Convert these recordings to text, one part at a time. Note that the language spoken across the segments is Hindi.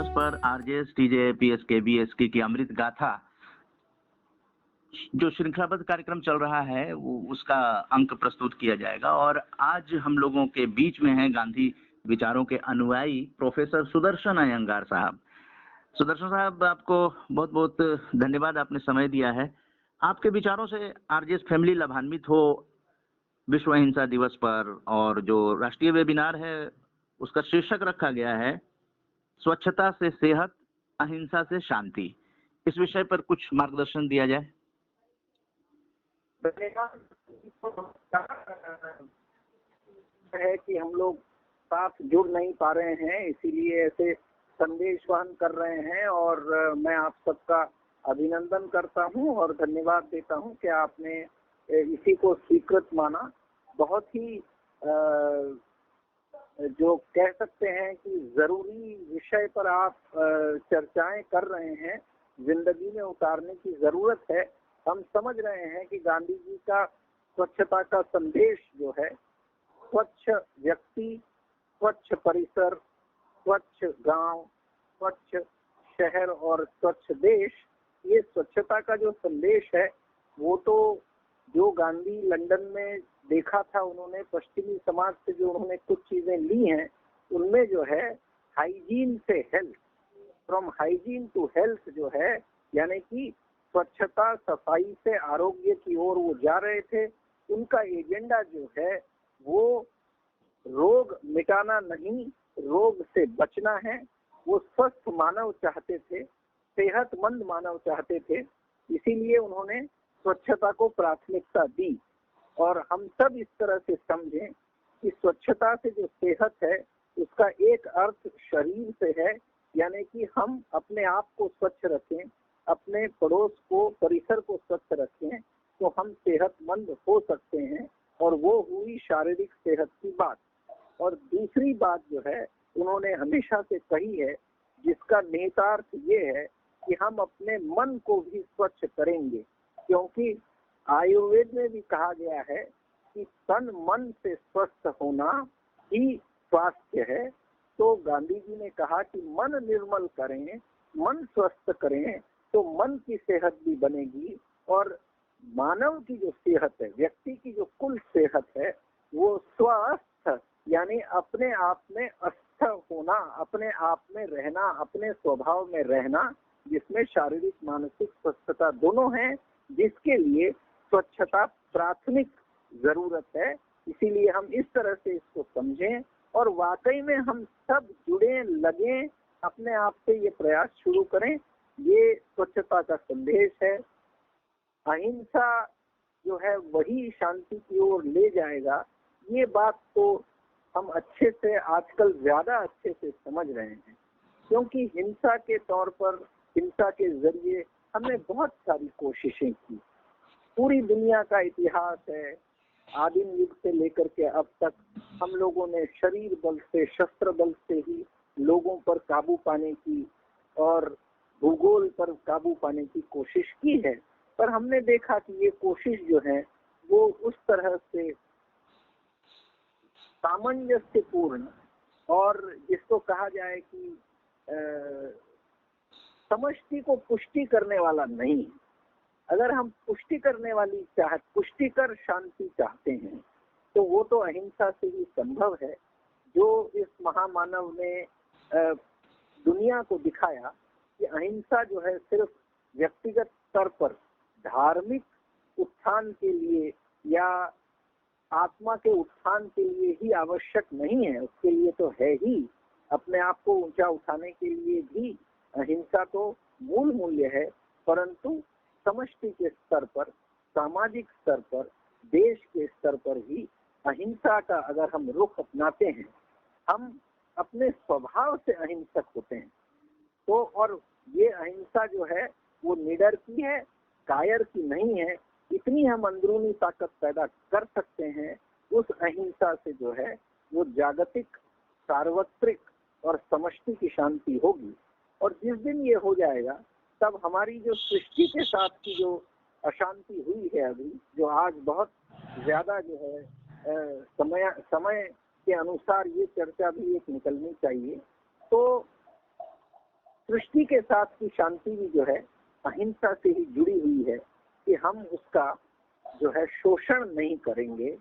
दिवस पर आरजेएस, टीजेपीएस, केबीएसके की अमृत गाथा जो श्रृंखलाबद्ध कार्यक्रम चल रहा है वो उसका अंक प्रस्तुत किया जाएगा। और आज हम लोगों के बीच में हैं गांधी विचारों के अनुयायी प्रोफेसर सुदर्शन अयंगार साहब। सुदर्शन साहब, आपको बहुत बहुत धन्यवाद, आपने समय दिया है। आपके विचारों से आरजेएस फैमिली लाभान्वित हो विश्व अहिंसा दिवस पर, और जो राष्ट्रीय वेबिनार है उसका शीर्षक रखा गया है स्वच्छता से सेहत, अहिंसा से शांति। इस विषय पर कुछ मार्गदर्शन दिया जाए। है कि हम लोग साथ जुड़ नहीं पा रहे हैं, इसीलिए ऐसे संदेश वहन कर रहे हैं। और मैं आप सबका अभिनंदन करता हूं और धन्यवाद देता हूं कि आपने इसी को स्वीकृत माना। बहुत ही जो कह सकते हैं कि जरूरी विषय पर आप चर्चाएं कर रहे हैं, जिंदगी में उतारने की जरूरत है। हम समझ रहे हैं कि गांधी जी का स्वच्छता का संदेश जो है, स्वच्छ व्यक्ति, स्वच्छ परिसर, स्वच्छ गांव, स्वच्छ शहर और स्वच्छ देश, ये स्वच्छता का जो संदेश है वो तो जो गांधी लंदन में देखा था, उन्होंने पश्चिमी समाज से जो उन्होंने कुछ चीजें ली हैं, उनमें जो है हाइजीन से health, from hygiene to health जो है, यानी कि स्वच्छता सफाई से आरोग्य की ओर वो जा रहे थे। उनका एजेंडा जो है वो रोग मिटाना नहीं, रोग से बचना है। वो स्वस्थ मानव चाहते थे, सेहतमंद मानव चाहते थे, इसीलिए उन्होंने स्वच्छता को प्राथमिकता दी। और हम सब इस तरह से समझें कि स्वच्छता से जो सेहत है उसका एक अर्थ शरीर से है, यानी कि हम अपने आप को स्वच्छ रखें, अपने पड़ोस को, परिसर को स्वच्छ रखें, तो हम सेहतमंद हो सकते हैं। और वो हुई शारीरिक सेहत की बात। और दूसरी बात जो है उन्होंने हमेशा से कही है, जिसका निहितार्थ ये है कि हम अपने मन को भी स्वच्छ करेंगे, क्योंकि आयुर्वेद में भी कहा गया है कि तन मन से स्वस्थ होना ही स्वास्थ्य है। तो गांधी जी ने कहा कि मन निर्मल करें, मन स्वस्थ करें, तो मन की सेहत भी बनेगी। और मानव की जो सेहत है, व्यक्ति की जो कुल सेहत है, वो स्वस्थ यानी अपने आप में अस्थ होना, अपने आप में रहना, अपने स्वभाव में रहना, जिसमें शारीरिक मानसिक स्वस्थता दोनों हैं, जिसके लिए स्वच्छता प्राथमिक जरूरत है। इसीलिए हम इस तरह से इसको समझें और वाकई में हम सब जुड़े लगे, अपने आप से ये प्रयास शुरू करें। ये स्वच्छता का संदेश है। अहिंसा जो है वही शांति की ओर ले जाएगा। ये बात तो हम अच्छे से आजकल ज्यादा अच्छे से समझ रहे हैं, क्योंकि हिंसा के तौर पर, हिंसा के जरिए हमने बहुत सारी कोशिशें की। पूरी दुनिया का इतिहास है, आदिम युग से लेकर के अब तक हम लोगों ने शरीर बल से, शस्त्र बल से ही लोगों पर काबू पाने की और भूगोल पर काबू पाने की कोशिश की है। पर हमने देखा कि ये कोशिश जो है वो उस तरह से सामंजस्यपूर्ण और जिसको कहा जाए कि समष्टि को पुष्टि करने वाला नहीं। अगर हम पुष्टि करने वाली पुष्टिकर शांति चाहते हैं तो वो तो अहिंसा से ही संभव है, जो इस महामानव ने दुनिया को दिखाया कि अहिंसा जो है सिर्फ व्यक्तिगत स्तर पर धार्मिक उत्थान के लिए या आत्मा के उत्थान के लिए ही आवश्यक नहीं है, उसके लिए तो है ही, अपने आप को ऊंचा उठाने के लिए भी अहिंसा तो मूल मूल्य है। परंतु समष्टि के स्तर पर, सामाजिक स्तर पर, देश के स्तर पर भी अहिंसा का अगर हम रुख अपनाते हैं, हम अपने स्वभाव से अहिंसक होते हैं। तो और ये अहिंसा जो है वो निडर की है, कायर की नहीं है। इतनी हम अंदरूनी ताकत पैदा कर सकते हैं, उस अहिंसा से जो है वो जागतिक, सार्वत्रिक और समष्टि की शांति होगी। और जिस दिन ये हो जाएगा तब हमारी जो सृष्टि के साथ की जो अशांति हुई है अभी, जो आज बहुत ज्यादा जो है समय के अनुसार ये चर्चा भी एक निकलनी चाहिए। तो सृष्टि के साथ की शांति भी जो है अहिंसा से ही जुड़ी हुई है कि हम उसका जो है शोषण नहीं करेंगे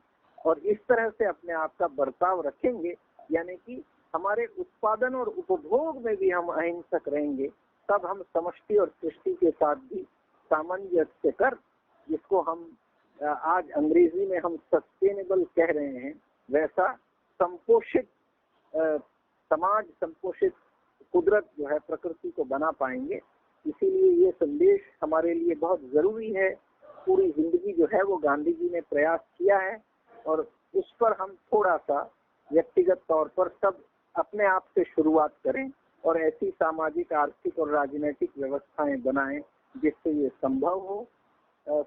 और इस तरह से अपने आप का बर्ताव रखेंगे, यानी कि हमारे उत्पादन और उपभोग में भी हम अहिंसक रहेंगे, तब हम समष्टि और सृष्टि के साथ भी सामंजस्य कर, जिसको हम आज अंग्रेजी में हम सस्टेनेबल कह रहे हैं, वैसा संपोषित समाज, संपोषित कुदरत जो है प्रकृति को बना पाएंगे। इसीलिए ये संदेश हमारे लिए बहुत जरूरी है। पूरी जिंदगी जो है वो गांधी जी ने प्रयास किया है और उस पर हम थोड़ा सा व्यक्तिगत तौर पर सब अपने आप से शुरुआत करें और ऐसी सामाजिक, आर्थिक और राजनीतिक व्यवस्थाएं बनाएं जिससे ये संभव हो।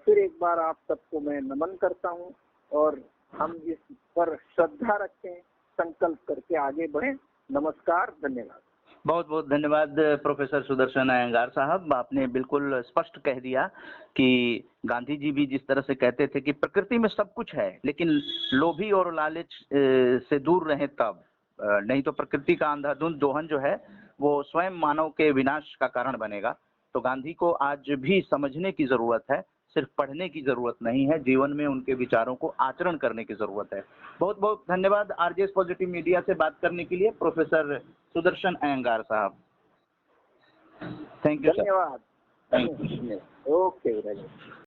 फिर एक बार आप सबको मैं नमन करता हूं और हम इस पर श्रद्धा रखें, संकल्प करके आगे बढ़ें। नमस्कार, धन्यवाद। बहुत बहुत धन्यवाद प्रोफेसर सुदर्शन अयंगार साहब। आपने बिल्कुल स्पष्ट कह दिया कि गांधी जी भी जिस तरह से कहते थे कि प्रकृति में सब कुछ है, लेकिन लोभी और लालच से दूर रहें तब, नहीं तो प्रकृति का अंधाधुंध दोहन जो है वो स्वयं मानव के विनाश का कारण बनेगा। तो गांधी को आज भी समझने की जरूरत है, सिर्फ पढ़ने की जरूरत नहीं है, जीवन में उनके विचारों को आचरण करने की जरूरत है। बहुत बहुत धन्यवाद आरजेएस पॉजिटिव मीडिया से बात करने के लिए प्रोफेसर सुदर्शन अयंगार साहब। Thank you sir. धन्यवाद। Thank you. ओके।